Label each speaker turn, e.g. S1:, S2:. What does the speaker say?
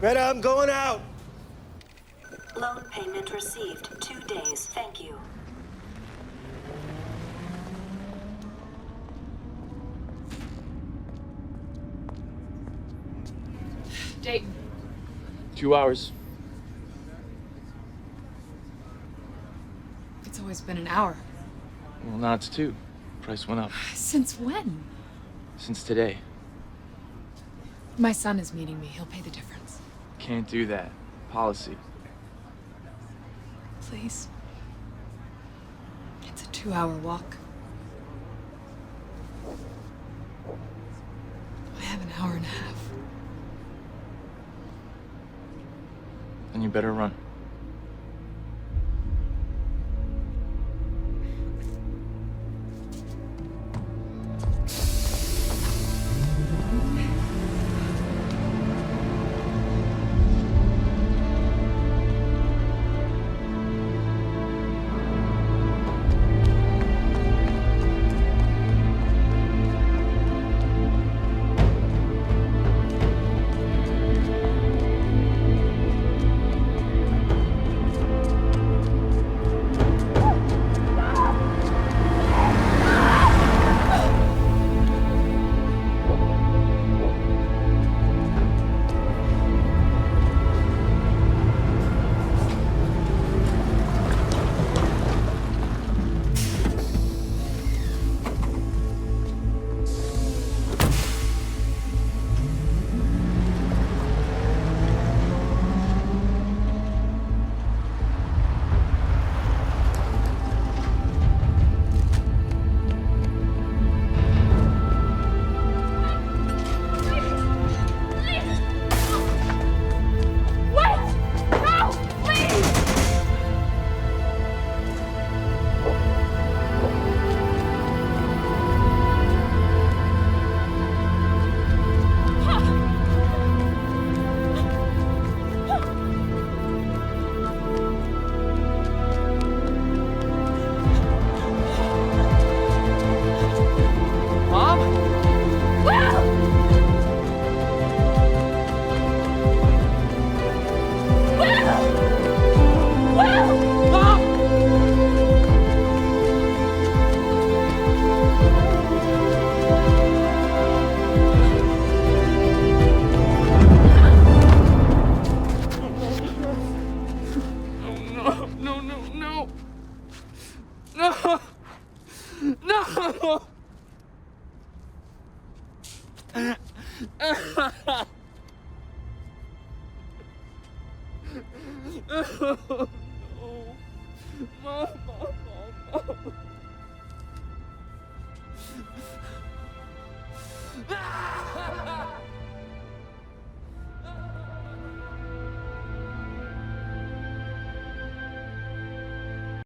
S1: Greta, I'm going out.
S2: Loan payment received. 2 days. Thank you.
S3: Dayton.
S4: 2 hours.
S3: It's always been an hour.
S4: Well, now it's 2. Price went up.
S3: Since when?
S4: Since today.
S3: My son is meeting me. He'll pay the difference.
S4: Can't do that. Policy.
S3: Please. It's a 2-hour walk. I have an hour and a half.
S4: Then you better run. Mom.